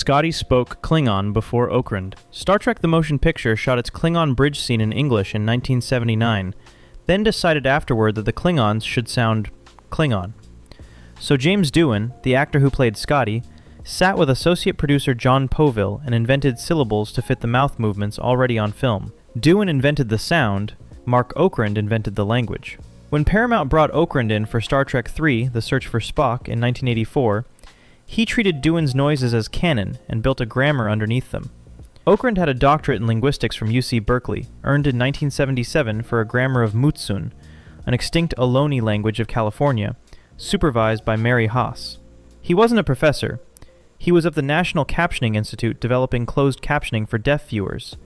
Scotty spoke Klingon before Okrand. Star Trek the Motion Picture shot its Klingon bridge scene in English in 1979, then decided afterward that the Klingons should sound Klingon. So James Dune, the actor who played Scotty, sat with associate producer John Poville and invented syllables to fit the mouth movements already on film. Dune invented the sound, Mark Okrand invented the language. When Paramount brought Okrand in for Star Trek III, The Search for Spock, in 1984, he treated Dune's noises as canon and built a grammar underneath them. Okrand had a doctorate in linguistics from UC Berkeley, earned in 1977 for a grammar of Mutsun, an extinct Ohlone language of California, supervised by Mary Haas. He wasn't a professor. He was of the National Captioning Institute developing closed captioning for deaf viewers,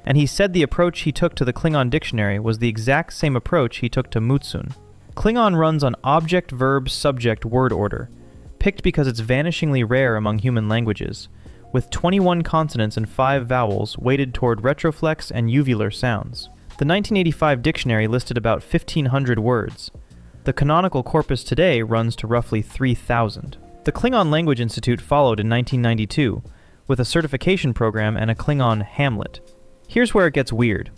and he said the approach he took to the Klingon dictionary was the exact same approach he took to Mutsun. Klingon runs on object-verb-subject-word order, picked because it's vanishingly rare among human languages, with 21 consonants and 5 vowels weighted toward retroflex and uvular sounds. The 1985 dictionary listed about 1,500 words. The canonical corpus today runs to roughly 3,000. The Klingon Language Institute followed in 1992, with a certification program and a Klingon Hamlet. Here's where it gets weird.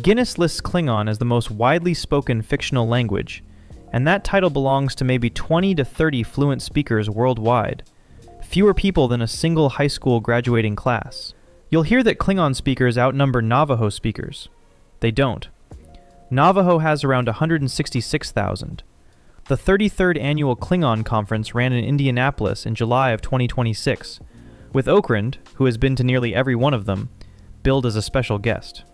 Guinness lists Klingon as the most widely spoken fictional language, and that title belongs to maybe 20 to 30 fluent speakers worldwide, fewer people than a single high school graduating class. You'll hear that Klingon speakers outnumber Navajo speakers. They don't. Navajo has around 166,000. The 33rd Annual Klingon Conference ran in Indianapolis in July of 2026, with Okrand, who has been to nearly every one of them, billed as a special guest.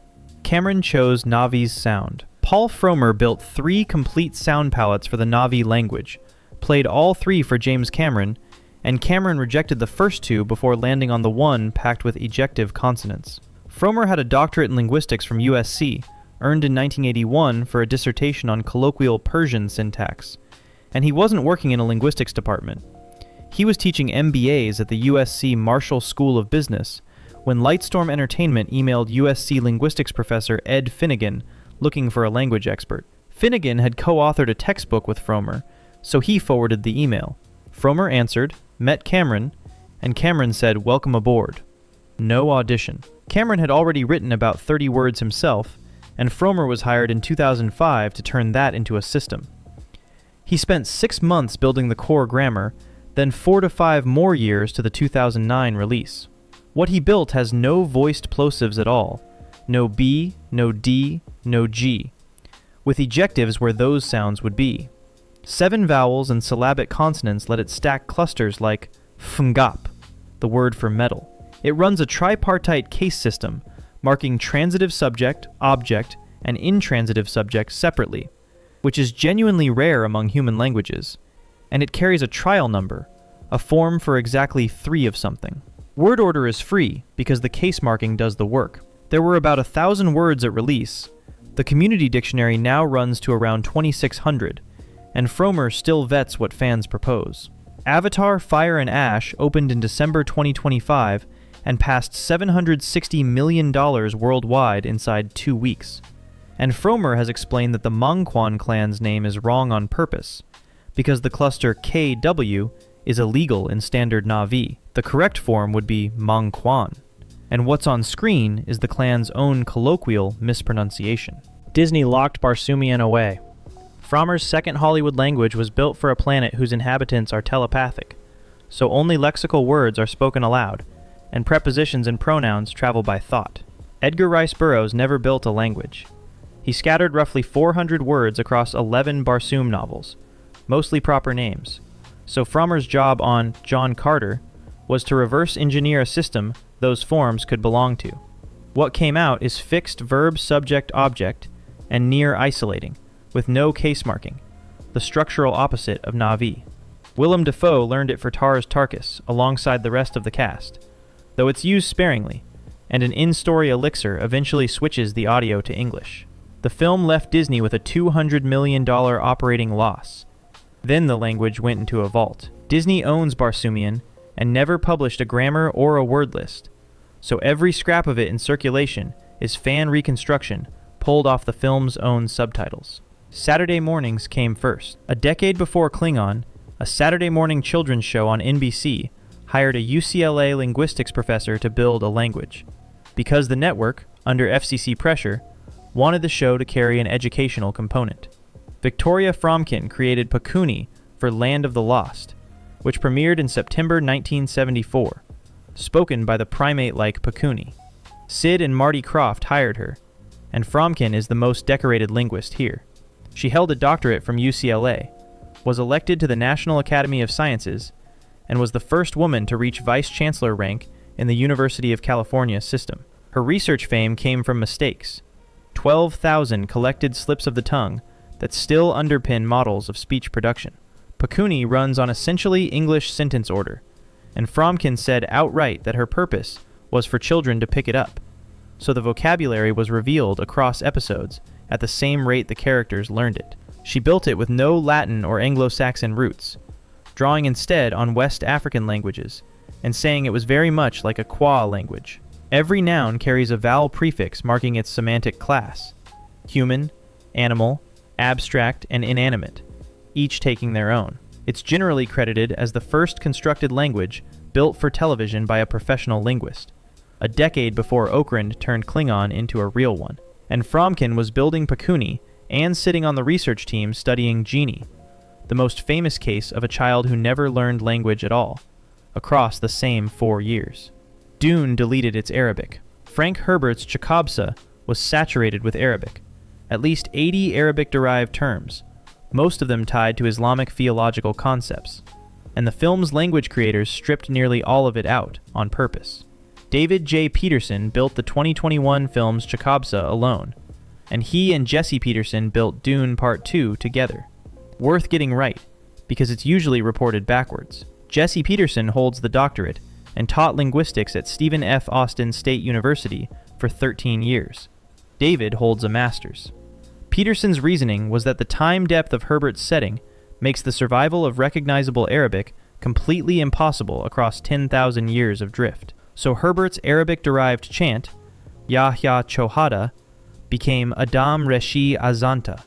Cameron chose Navi's sound. Paul Frommer built 3 complete sound palettes for the Navi language, played all 3 for James Cameron, and Cameron rejected the first 2 before landing on the one packed with ejective consonants. Frommer had a doctorate in linguistics from USC, earned in 1981 for a dissertation on colloquial Persian syntax, and he wasn't working in a linguistics department. He was teaching MBAs at the USC Marshall School of Business when Lightstorm Entertainment emailed USC linguistics professor Ed Finnegan looking for a language expert. Finnegan had co-authored a textbook with Frommer, so he forwarded the email. Frommer answered, met Cameron, and Cameron said, "Welcome aboard." No audition. Cameron had already written about 30 words himself, and Frommer was hired in 2005 to turn that into a system. He spent 6 months building the core grammar, then 4 to 5 more years to the 2009 release. What he built has no voiced plosives at all. No B, no D, no G, with ejectives where those sounds would be. 7 vowels and syllabic consonants let it stack clusters like fngap, the word for metal. It runs a tripartite case system, marking transitive subject, object, and intransitive subject separately, which is genuinely rare among human languages, and it carries a trial number, a form for exactly 3 of something. Word order is free because the case marking does the work. There were about 1,000 words at release. The community dictionary now runs to around 2,600, and Frommer still vets what fans propose. Avatar, Fire and Ash opened in December 2025 and passed $760 million worldwide inside 2 weeks. And Frommer has explained that the Mangquan clan's name is wrong on purpose, because the cluster KW is illegal in standard Na'vi. The correct form would be Mangquan. And what's on screen is the clan's own colloquial mispronunciation. Disney locked Barsoomian away. Frommer's second Hollywood language was built for a planet whose inhabitants are telepathic, so only lexical words are spoken aloud, and prepositions and pronouns travel by thought. Edgar Rice Burroughs never built a language. He scattered roughly 400 words across 11 Barsoom novels, mostly proper names, so Frommer's job on John Carter was to reverse engineer a system those forms could belong to. What came out is fixed verb-subject-object and near isolating, with no case marking, the structural opposite of Na'vi. Willem Dafoe learned it for Tars Tarkas alongside the rest of the cast, though it's used sparingly, and an in-story elixir eventually switches the audio to English. The film left Disney with a $200 million operating loss. Then the language went into a vault. Disney owns Barsoomian and never published a grammar or a word list, so every scrap of it in circulation is fan reconstruction pulled off the film's own subtitles. Saturday mornings came first. A decade before Klingon, a Saturday morning children's show on NBC hired a UCLA linguistics professor to build a language, because the network, under FCC pressure, wanted the show to carry an educational component. Victoria Fromkin created Pakuni for Land of the Lost, which premiered in September 1974, spoken by the primate-like Pakuni. Sid and Marty Croft hired her, and Fromkin is the most decorated linguist here. She held a doctorate from UCLA, was elected to the National Academy of Sciences, and was the first woman to reach vice-chancellor rank in the University of California system. Her research fame came from mistakes, 12,000 collected slips of the tongue that still underpin models of speech production. Pakuni runs on essentially English sentence order, and Fromkin said outright that her purpose was for children to pick it up, so the vocabulary was revealed across episodes at the same rate the characters learned it. She built it with no Latin or Anglo-Saxon roots, drawing instead on West African languages, and saying it was very much like a Kwa language. Every noun carries a vowel prefix marking its semantic class: human, animal, abstract, and inanimate, each taking their own. It's generally credited as the first constructed language built for television by a professional linguist, a decade before Okrand turned Klingon into a real one. And Fromkin was building Pakuni and sitting on the research team studying Genie, the most famous case of a child who never learned language at all, across the same 4 years. Dune deleted its Arabic. Frank Herbert's Chakobsa was saturated with Arabic, at least 80 Arabic-derived terms, most of them tied to Islamic theological concepts, and the film's language creators stripped nearly all of it out on purpose. David J. Peterson built the 2021 film's Chakobsa alone, and he and Jesse Peterson built Dune Part 2 together. Worth getting right, because it's usually reported backwards. Jesse Peterson holds the doctorate and taught linguistics at Stephen F. Austin State University for 13 years. David holds a master's. Peterson's reasoning was that the time depth of Herbert's setting makes the survival of recognizable Arabic completely impossible across 10,000 years of drift. So Herbert's Arabic-derived chant, Yahya Chohada, became Adam Reshi Azanta,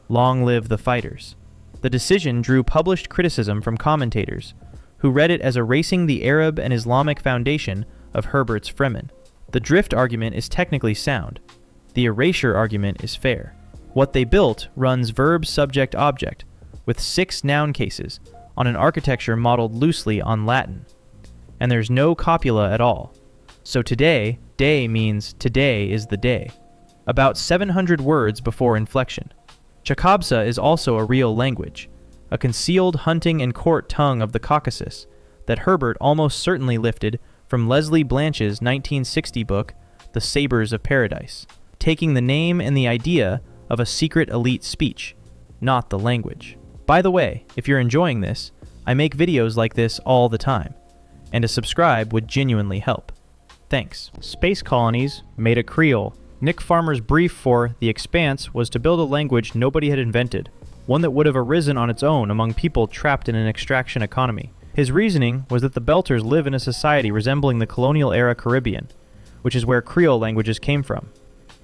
long live the fighters. The decision drew published criticism from commentators, who read it as erasing the Arab and Islamic foundation of Herbert's Fremen. The drift argument is technically sound. The erasure argument is fair. What they built runs verb-subject-object, with 6 noun cases, on an architecture modeled loosely on Latin. And there's no copula at all. So today, day means today is the day. About 700 words before inflection. Chakobsa is also a real language, a concealed hunting and court tongue of the Caucasus that Herbert almost certainly lifted from Leslie Blanch's 1960 book, The Sabers of Paradise, taking the name and the idea of a secret elite speech, not the language. By the way, if you're enjoying this, I make videos like this all the time, and a subscribe would genuinely help. Thanks. Space Colonies made a Creole. Nick Farmer's brief for The Expanse was to build a language nobody had invented, one that would have arisen on its own among people trapped in an extraction economy. His reasoning was that the Belters live in a society resembling the colonial-era Caribbean, which is where Creole languages came from.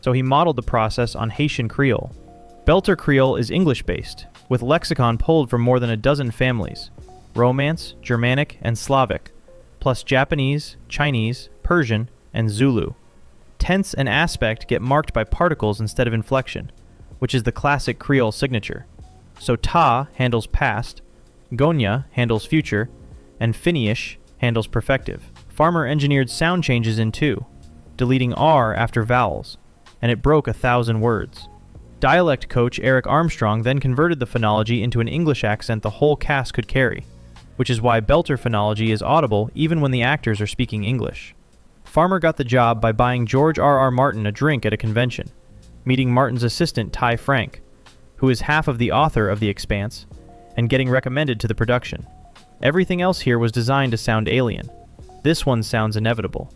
So he modeled the process on Haitian Creole. Belter Creole is English-based, with lexicon pulled from more than a dozen families: Romance, Germanic, and Slavic, plus Japanese, Chinese, Persian, and Zulu. Tense and aspect get marked by particles instead of inflection, which is the classic Creole signature. So ta handles past, gonya handles future, and finish handles perfective. Farmer engineered sound changes in too, deleting R after vowels, and it broke 1,000 words. Dialect coach Eric Armstrong then converted the phonology into an English accent the whole cast could carry, which is why Belter phonology is audible even when the actors are speaking English. Farmer got the job by buying George R.R. Martin a drink at a convention, meeting Martin's assistant Ty Frank, who is half of the author of The Expanse, and getting recommended to the production. Everything else here was designed to sound alien. This one sounds inevitable.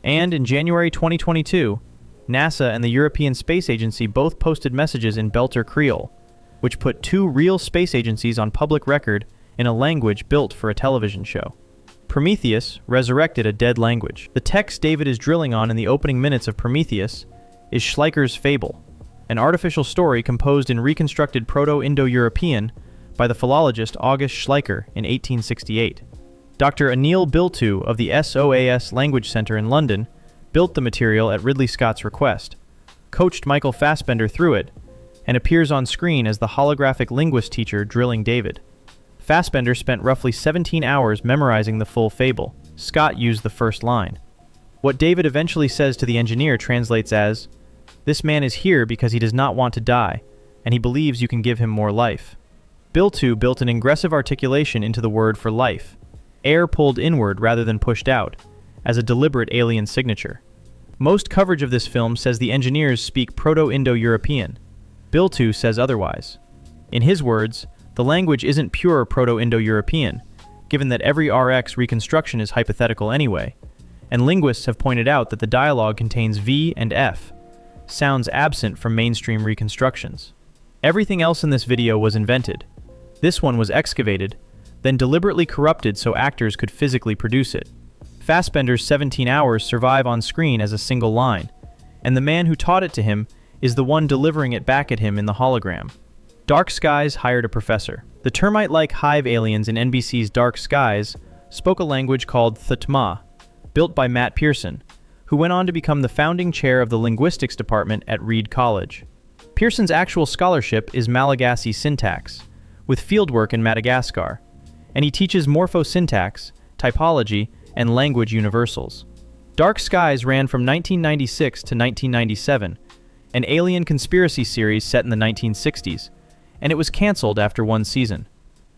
And in January 2022, NASA and the European Space Agency both posted messages in Belter Creole, which put 2 real space agencies on public record in a language built for a television show. Prometheus resurrected a dead language. The text David is drilling on in the opening minutes of Prometheus is Schleicher's Fable, an artificial story composed in reconstructed Proto-Indo-European by the philologist August Schleicher in 1868. Dr. Anil Biltu of the SOAS Language Center in London built the material at Ridley Scott's request, coached Michael Fassbender through it, and appears on screen as the holographic linguist teacher drilling David. Fassbender spent roughly 17 hours memorizing the full fable. Scott used the first line. What David eventually says to the engineer translates as, "This man is here because he does not want to die, and he believes you can give him more life." Biltu built an ingressive articulation into the word for life, air pulled inward rather than pushed out, as a deliberate alien signature. Most coverage of this film says the engineers speak Proto-Indo-European. Biltu says otherwise. In his words, the language isn't pure Proto-Indo-European, given that every RX reconstruction is hypothetical anyway, and linguists have pointed out that the dialogue contains V and F, sounds absent from mainstream reconstructions. Everything else in this video was invented. This one was excavated, then deliberately corrupted so actors could physically produce it. Fassbender's 17 hours survive on screen as a single line, and the man who taught it to him is the one delivering it back at him in the hologram. Dark Skies hired a professor. The termite-like hive aliens in NBC's Dark Skies spoke a language called Thutma, built by Matt Pearson, who went on to become the founding chair of the linguistics department at Reed College. Pearson's actual scholarship is Malagasy syntax, with fieldwork in Madagascar, and he teaches morphosyntax, typology, and language universals. Dark Skies ran from 1996 to 1997, an alien conspiracy series set in the 1960s, and it was canceled after one season.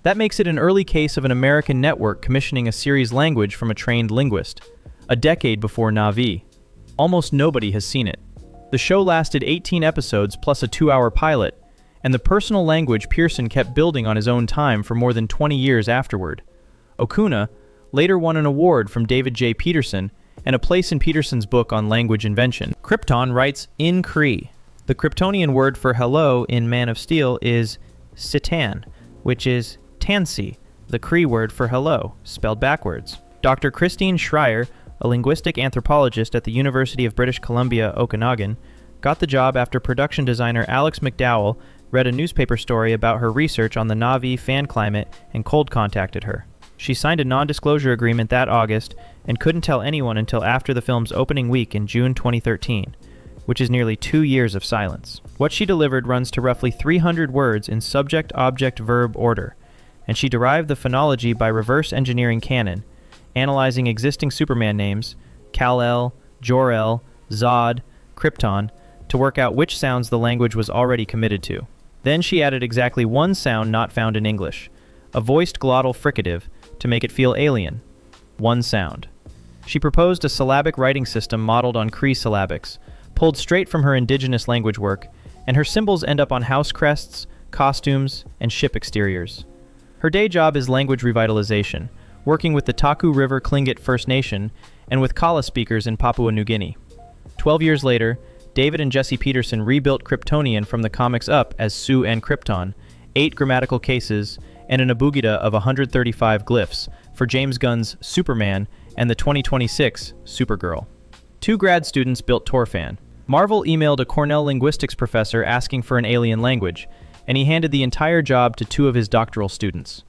That makes it an early case of an American network commissioning a series language from a trained linguist, a decade before Na'vi. Almost nobody has seen it. The show lasted 18 episodes plus a 2-hour pilot, and the personal language Pearson kept building on his own time for more than 20 years afterward. Okuna later won an award from David J. Peterson and a place in Peterson's book on language invention. Krypton writes in Cree. The Kryptonian word for hello in Man of Steel is sitan, which is tansi, the Cree word for hello, spelled backwards. Dr. Christine Schreier, a linguistic anthropologist at the University of British Columbia, Okanagan, got the job after production designer Alex McDowell read a newspaper story about her research on the Na'vi fan climate and cold contacted her. She signed a non-disclosure agreement that August and couldn't tell anyone until after the film's opening week in June 2013, which is nearly 2 years of silence. What she delivered runs to roughly 300 words in subject-object-verb order, and she derived the phonology by reverse engineering canon, analyzing existing Superman names, Kal-El, Jor-El, Zod, Krypton, to work out which sounds the language was already committed to. Then she added exactly one sound not found in English, a voiced glottal fricative, to make it feel alien. One sound. She proposed a syllabic writing system modeled on Cree syllabics, pulled straight from her indigenous language work, and her symbols end up on house crests, costumes, and ship exteriors. Her day job is language revitalization, working with the Taku River Tlingit First Nation and with Kala speakers in Papua New Guinea. 12 years later, David and Jesse Peterson rebuilt Kryptonian from the comics up as Sioux and Krypton, 8 grammatical cases, and an abugida of 135 glyphs for James Gunn's Superman and the 2026 Supergirl. 2 grad students built Torfan. Marvel emailed a Cornell linguistics professor asking for an alien language, and he handed the entire job to 2 of his doctoral students.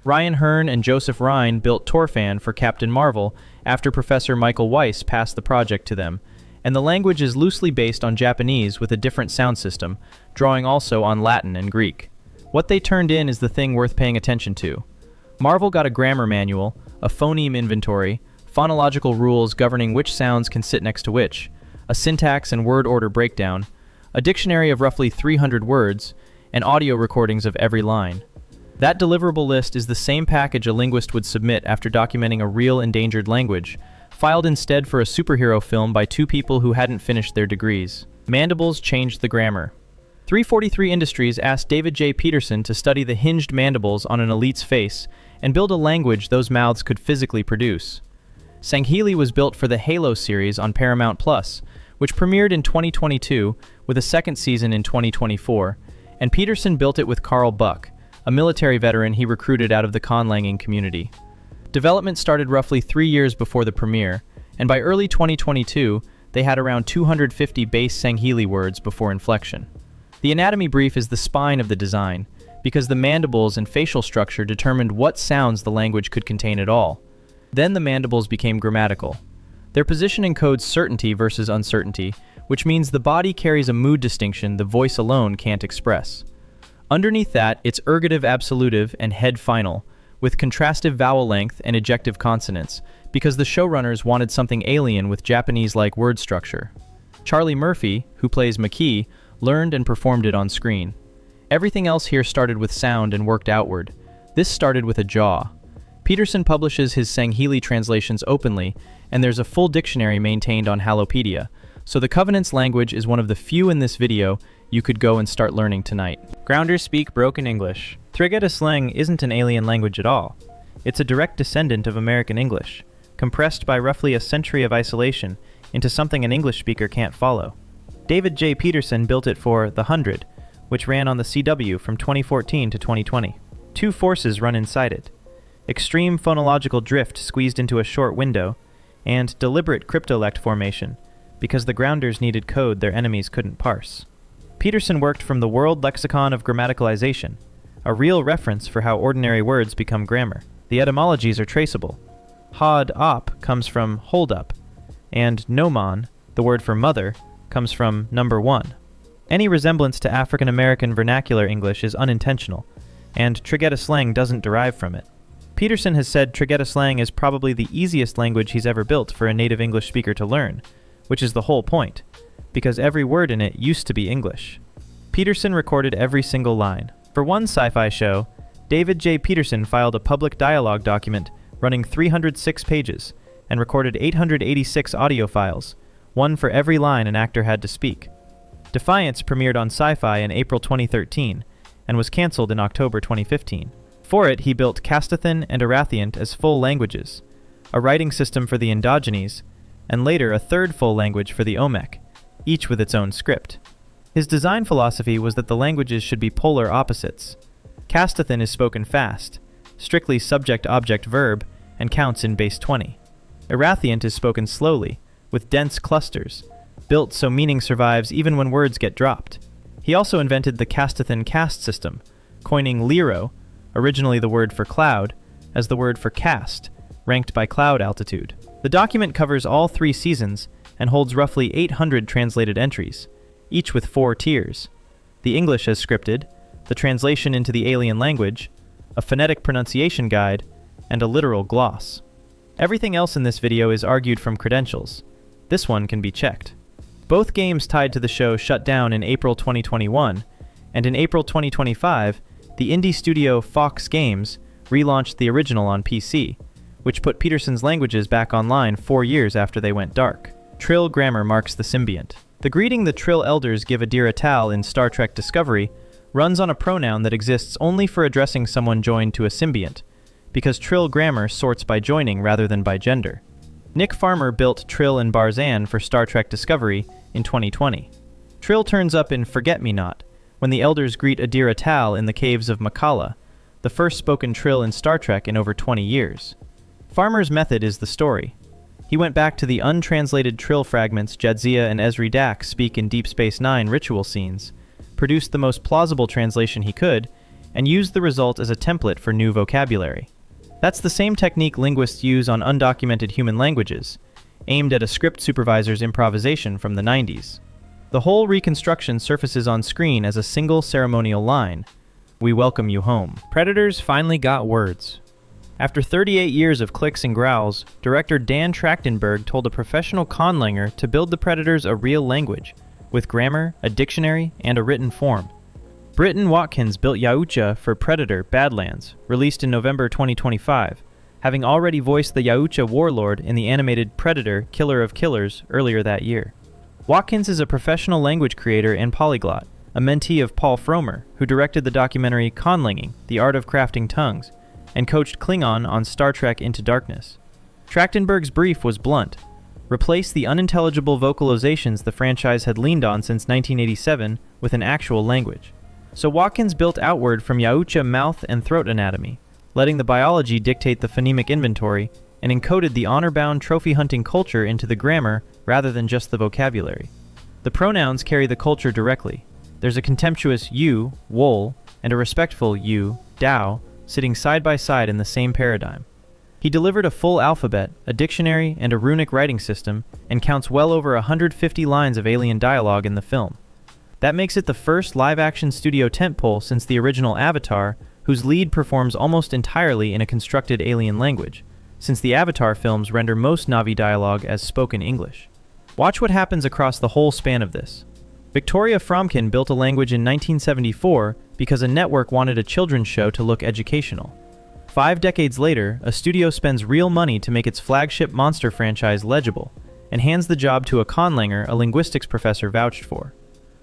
Ryan Hearn and Joseph Rhine built Torfan for Captain Marvel after Professor Michael Weiss passed the project to them, and the language is loosely based on Japanese with a different sound system, drawing also on Latin and Greek. What they turned in is the thing worth paying attention to. Marvel got a grammar manual, a phoneme inventory, phonological rules governing which sounds can sit next to which, a syntax and word order breakdown, a dictionary of roughly 300 words, and audio recordings of every line. That deliverable list is the same package a linguist would submit after documenting a real endangered language, filed instead for a superhero film by 2 people who hadn't finished their degrees. Mandibles changed the grammar. 343 Industries asked David J. Peterson to study the hinged mandibles on an elite's face and build a language those mouths could physically produce. Sanghili was built for the Halo series on Paramount+, which premiered in 2022 with a second season in 2024, and Peterson built it with Carl Buck, a military veteran he recruited out of the conlanging community. Development started roughly 3 years before the premiere, and by early 2022, they had around 250 base Sanghili words before inflection. The anatomy brief is the spine of the design, because the mandibles and facial structure determined what sounds the language could contain at all. Then the mandibles became grammatical. Their position encodes certainty versus uncertainty, which means the body carries a mood distinction the voice alone can't express. Underneath that, it's ergative absolutive and head final, with contrastive vowel length and ejective consonants, because the showrunners wanted something alien with Japanese-like word structure. Charlie Murphy, who plays McKee, learned and performed it on screen. Everything else here started with sound and worked outward. This started with a jaw. Peterson publishes his Sangheili translations openly, and there's a full dictionary maintained on Halopedia, so the Covenant's language is one of the few in this video you could go and start learning tonight. Grounders speak broken English. Thrigeta slang isn't an alien language at all. It's a direct descendant of American English, compressed by roughly a century of isolation into something an English speaker can't follow. David J. Peterson built it for The 100, which ran on the CW from 2014 to 2020. Two forces run inside it: extreme phonological drift squeezed into a short window, and deliberate cryptolect formation, because the grounders needed code their enemies couldn't parse. Peterson worked from the World Lexicon of Grammaticalization, a real reference for how ordinary words become grammar. The etymologies are traceable. Hod op comes from hold up, and nomon, the word for mother, comes from number one. Any resemblance to African American vernacular English is unintentional, and Thrigeta slang doesn't derive from it. Peterson has said Thrigeta slang is probably the easiest language he's ever built for a native English speaker to learn, which is the whole point, because every word in it used to be English. Peterson recorded every single line. For one sci-fi show, David J. Peterson filed a public dialogue document running 306 pages and recorded 886 audio files, one for every line an actor had to speak. Defiance premiered on Sci-Fi in April 2013 and was cancelled in October 2015. For it, he built Castathan and Arathiant as full languages, a writing system for the Endogenes, and later a third full language for the Olmec, each with its own script. His design philosophy was that the languages should be polar opposites. Castathan is spoken fast, strictly subject-object-verb, and counts in base 20. Arathiant is spoken slowly, with dense clusters, built so meaning survives even when words get dropped. He also invented the Castathan caste system, coining Lero, originally the word for cloud, as the word for cast, ranked by cloud altitude. The document covers all 3 seasons and holds roughly 800 translated entries, each with 4 tiers: the English as scripted, the translation into the alien language, a phonetic pronunciation guide, and a literal gloss. Everything else in this video is argued from credentials. This one can be checked. Both games tied to the show shut down in April 2021, and in April 2025, the indie studio Fox Games relaunched the original on PC, which put Peterson's languages back online 4 years after they went dark. Trill grammar marks the Symbiont. The greeting the Trill elders give Adira Tal in Star Trek Discovery runs on a pronoun that exists only for addressing someone joined to a symbiont, because Trill grammar sorts by joining rather than by gender. Nick Farmer built Trill and Barzan for Star Trek Discovery in 2020. Trill turns up in Forget-Me-Not, when the elders greet Adira Tal in the caves of Makala, the first spoken Trill in Star Trek in over 20 years. Farmer's method is the story. He went back to the untranslated Trill fragments Jadzia and Ezri Dak speak in Deep Space Nine ritual scenes, produced the most plausible translation he could, and used the result as a template for new vocabulary. That's the same technique linguists use on undocumented human languages, aimed at a script supervisor's improvisation from the 90s. The whole reconstruction surfaces on screen as a single ceremonial line: "We welcome you home." Predators finally got words. After 38 years of clicks and growls, director Dan Trachtenberg told a professional conlanger to build the Predators a real language, with grammar, a dictionary, and a written form. Britton Watkins built Yautja for Predator Badlands, released in November 2025, having already voiced the Yautja warlord in the animated Predator Killer of Killers earlier that year. Watkins is a professional language creator and polyglot, a mentee of Paul Fromer, who directed the documentary Conlanging: The Art of Crafting Tongues, and coached Klingon on Star Trek Into Darkness. Trachtenberg's brief was blunt: replace the unintelligible vocalizations the franchise had leaned on since 1987 with an actual language. So Watkins built outward from Yautja mouth and throat anatomy, letting the biology dictate the phonemic inventory, and encoded the honor-bound trophy-hunting culture into the grammar rather than just the vocabulary. The pronouns carry the culture directly. There's a contemptuous you, wol, and a respectful you, dao, sitting side by side in the same paradigm. He delivered a full alphabet, a dictionary, and a runic writing system, and counts well over 150 lines of alien dialogue in the film. That makes it the first live-action studio tentpole since the original Avatar, whose lead performs almost entirely in a constructed alien language, since the Avatar films render most Na'vi dialogue as spoken English. Watch what happens across the whole span of this. Victoria Fromkin built a language in 1974 because a network wanted a children's show to look educational. 5 decades later, a studio spends real money to make its flagship monster franchise legible, and hands the job to a conlanger a linguistics professor vouched for.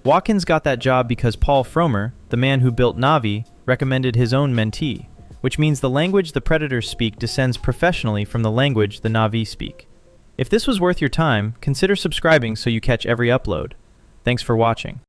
Watkins got that job because Paul Fromer, the man who built Na'vi, recommended his own mentee, which means the language the Predators speak descends professionally from the language the Na'vi speak. If this was worth your time, consider subscribing so you catch every upload. Thanks for watching.